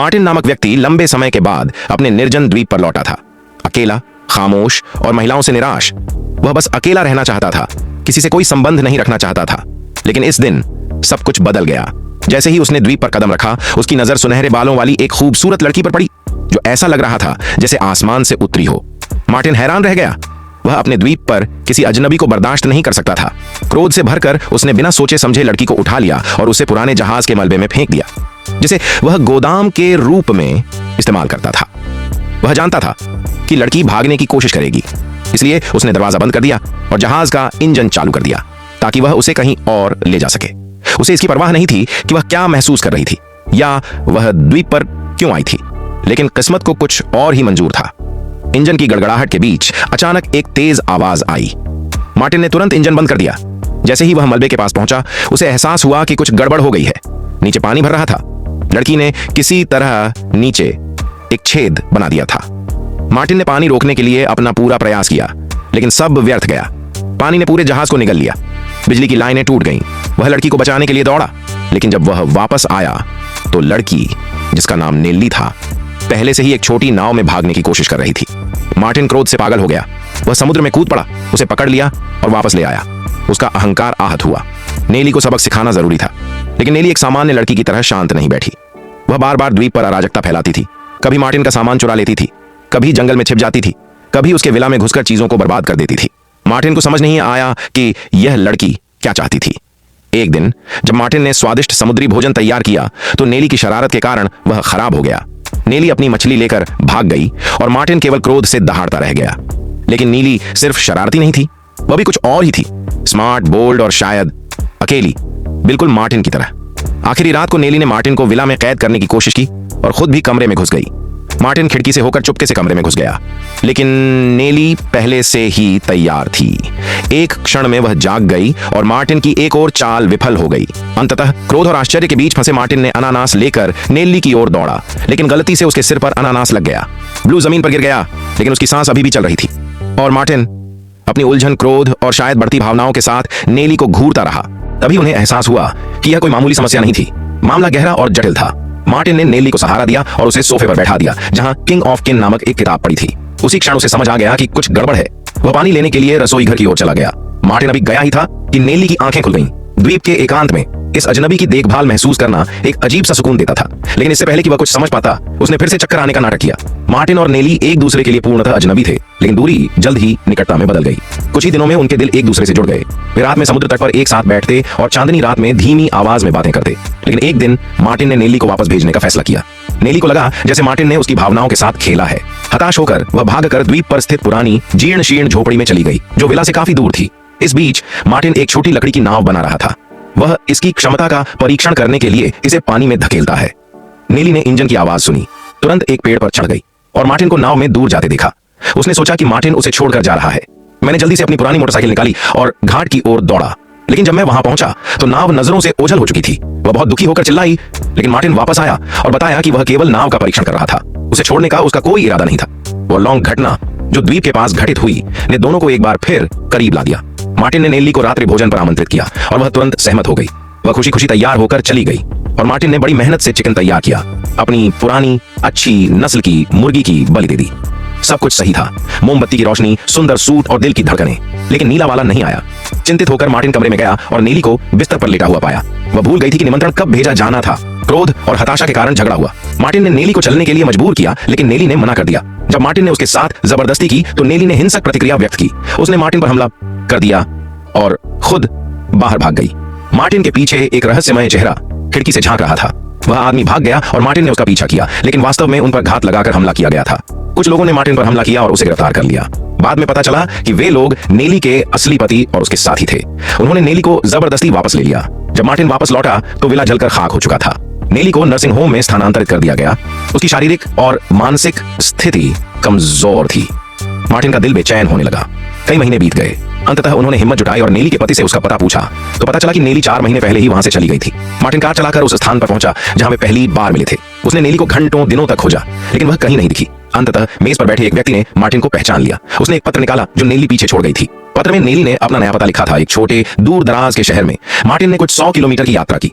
Martin नामक व्यक्ति लंबे समय के बाद अपने निर्जन द्वीप पर लौटा था। अकेला, खामोश और महिलाओं से निराश। वह बस अकेला रहना चाहता था, किसी से कोई संबंध नहीं रखना चाहता था। लेकिन इस दिन सब कुछ बदल गया। जैसे ही उसने द्वीप पर कदम रखा, उसकी नजर सुनहरे बालों वाली एक खूबसूरत लड़की पर पड़ी, जो ऐसा लग रहा था जैसे आसमान से उतरी हो। मार्टिन हैरान रह गया। वह अपने द्वीप पर किसी अजनबी को बर्दाश्त नहीं कर सकता था। क्रोध से भरकर उसने बिना सोचे समझे लड़की को उठा लिया और उसे पुराने जहाज के मलबे में फेंक दिया, जिसे वह गोदाम के रूप में इस्तेमाल करता था। वह जानता था कि लड़की भागने की कोशिश करेगी, इसलिए उसने दरवाजा बंद कर दिया और जहाज का इंजन चालू कर दिया ताकि वह उसे कहीं और ले जा सके। उसे इसकी परवाह नहीं थी कि वह क्या महसूस कर रही थी या वह द्वीप पर क्यों आई थी, लेकिन किस्मत को कुछ और ही मंजूर था। इंजन की गड़गड़ाहट के बीच अचानक एक तेज आवाज आई। मार्टिन ने तुरंत इंजन बंद कर दिया। जैसे ही वह मलबे के पास पहुंचा, उसे एहसास हुआ कि कुछ गड़बड़ हो गई है। नीचे पानी भर रहा था। लड़की ने किसी तरह नीचे एक छेद बना दिया था। मार्टिन ने पानी रोकने के लिए अपना पूरा प्रयास किया, लेकिन सब व्यर्थ गया। पानी ने पूरे जहाज को निगल लिया। बिजली की लाइनें टूट गईं। वह लड़की को बचाने के लिए दौड़ा, लेकिन जब वह वापस आया तो लड़की, जिसका नाम नेल्ली था, पहले से ही एक छोटी नाव में भागने की कोशिश कर रही थी। मार्टिन क्रोध से पागल हो गया। वह समुद्र में कूद पड़ा, उसे पकड़ लिया और वापस ले आया। उसका अहंकार आहत हुआ। नेली को सबक सिखाना जरूरी था, लेकिन नेली एक सामान्य लड़की की तरह शांत नहीं बैठी। वह बार बार द्वीप पर अराजकता फैलाती थी। कभी मार्टिन का सामान चुरा लेती थी, कभी जंगल में छिप जाती थी, कभी उसके विला में घुसकर चीजों को बर्बाद कर देती थी। मार्टिन को समझ नहीं आया कि यह लड़की क्या चाहती थी। एक दिन जब मार्टिन ने स्वादिष्ट समुद्री भोजन तैयार किया तो नेली की शरारत के कारण वह खराब हो गया। नेली अपनी मछली लेकर भाग गई और मार्टिन केवल क्रोध से दहाड़ता रह गया। लेकिन नीली सिर्फ शरारती नहीं थी, वह भी कुछ और ही थी। स्मार्ट, बोल्ड और शायद अकेली, बिल्कुल मार्टिन की तरह। आखिरी रात को नेली ने मार्टिन को विला में कैद करने की कोशिश की और खुद भी कमरे में घुस गई। मार्टिन खिड़की से होकर चुपके से कमरे में घुस गया, लेकिन नेली पहले से ही तैयार थी। एक क्षण में वह जाग गई और मार्टिन की एक और चाल विफल हो गई। अंततः क्रोध और आश्चर्य के बीच फंसे मार्टिन ने अनानास लेकर नेली की ओर दौड़ा, लेकिन गलती से उसके सिर पर अनानास लग गया। ब्लू जमीन पर गिर गया, लेकिन उसकी सांस अभी भी चल रही थी और मार्टिन अपनी उलझन, क्रोध और शायद बढ़ती भावनाओं के साथ नेली को घूरता रहा। तभी उन्हें एहसास हुआ कि यह कोई मामूली समस्या नहीं थी। मामला गहरा और जटिल था। मार्टिन ने नेली को सहारा दिया और उसे सोफे पर बैठा दिया, जहां किंग ऑफ किन नामक एक किताब पड़ी थी। उसी क्षण उसे समझ आ गया कि कुछ गड़बड़ है। वह पानी लेने के लिए रसोई घर की ओर चला गया। मार्टिन अभी गया ही था कि नेली की आंखें खुल गईं। द्वीप के एकांत में इस अजनबी की देखभाल महसूस करना एक अजीब सा सुकून देता था, लेकिन इससे पहले कि वह कुछ समझ पाता, उसने फिर से चक्कर आने का नाटक किया। मार्टिन और नेली एक दूसरे के लिए पूर्णतः अजनबी थे, लेकिन दूरी जल्द ही निकटता में बदल गई। कुछ ही दिनों में उनके दिल एक दूसरे से जुड़ गए। वे रात में समुद्र तट पर एक साथ बैठते और चांदनी रात में धीमी आवाज में बातें करते। लेकिन एक दिन मार्टिन ने नेली को वापस भेजने का फैसला किया। नेली को लगा जैसे मार्टिन ने उसकी भावनाओं के साथ खेला है। हताश होकर वह भागकर द्वीप पर स्थित पुरानी जीर्ण शीर्ण झोपड़ी में चली गई, जो विला से काफी दूर थी। इस बीच मार्टिन एक छोटी लकड़ी की नाव बना रहा था। वह इसकी क्षमता का परीक्षण करने के लिए इसे पानी में धकेलता है। नेली ने इंजन की आवाज सुनी, तुरंत एक पेड़ पर चढ़ गई और मार्टिन को नाव में दूर जाते देखा। उसने सोचा कि मार्टिन उसे छोड़कर जा रहा है। मैंने जल्दी से अपनी पुरानी मोटरसाइकिल निकाली और घाट की ओर दौड़ा, लेकिन जब मैं वहां पहुंचा तो नाव नजरों से ओझल हो चुकी थी। वह बहुत दुखी होकर चिल्लाई, लेकिन मार्टिन वापस आया और बताया कि वह केवल नाव का परीक्षण कर रहा था। उसे छोड़ने का उसका कोई इरादा नहीं था। वह लॉन्ग घटना जो द्वीप के पास घटित हुई ने दोनों को एक बार फिर करीब ला दिया। मार्टिन ने नेली को रात्रि भोजन पर आमंत्रित किया और वह तुरंत सहमत हो गई। वह खुशी खुशी तैयार होकर चली गई और मार्टिन ने बड़ी मेहनत से चिकन तैयार किया। अपनी पुरानी अच्छी नस्ल की मुर्गी की बलि दे दी। सब कुछ सही था। मोमबत्ती की रोशनी, सुंदर सूट और दिल की धड़कनें, लेकिन नीला वाला नहीं आया। चिंतित होकर मार्टिन कमरे में गया और नेली को बिस्तर पर लेटा हुआ पाया। वह भूल गई थी कि निमंत्रण कब भेजा जाना था। क्रोध और हताशा के कारण झगड़ा हुआ। मार्टिन ने नेली को चलने के लिए मजबूर किया, लेकिन नेली ने मना कर दिया। जब मार्टिन ने उसके साथ जबरदस्ती की तो नेली ने हिंसक प्रतिक्रिया व्यक्त की। उसने मार्टिन पर हमला कर दिया और खुद बाहर भाग गई। मार्टिन के पीछे एक रहस्यमय चेहरा खिड़की से झांक रहा था। वह आदमी भाग गया और मार्टिन ने उसका पीछा किया, लेकिन वास्तव में उन पर घात लगाकर हमला किया गया था। कुछ लोगों ने मार्टिन पर हमला किया और उसे गिरफ्तार कर लिया। बाद में पता चला कि वे लोग नेली के असली पति और उसके साथी थे। उन्होंने नेली को जबरदस्ती वापस ले लिया। जब मार्टिन वापस लौटा तो विला जलकर खाक हो चुका था। नेली को नर्सिंग होम में स्थानांतरित कर दिया गया। उसकी शारीरिक और मानसिक स्थिति कमजोर थी। मार्टिन का दिल बेचैन होने लगा। कई महीने बीत गए। अंततः उन्होंने हिम्मत जुटाई और नेली के पति से उसका पता पूछा तो पता चला कि नेली 4 महीने पहले ही वहां से चली गई थी। मार्टिन कार चलाकर उस स्थान पर पहुंचा जहां वे पहली बार मिले थे। उसने नेली को घंटों दिनों तक खोजा, लेकिन वह कहीं नहीं दिखी। अंततः मेज पर बैठे एक व्यक्ति ने मार्टिन को पहचान लिया। उसने एक पत्र निकाला जो नेली पीछे छोड़ गई थी। पत्र में नेली ने अपना नया पता लिखा था, एक छोटे दूर दराज के शहर में। मार्टिन ने कुछ 100 किलोमीटर की यात्रा की।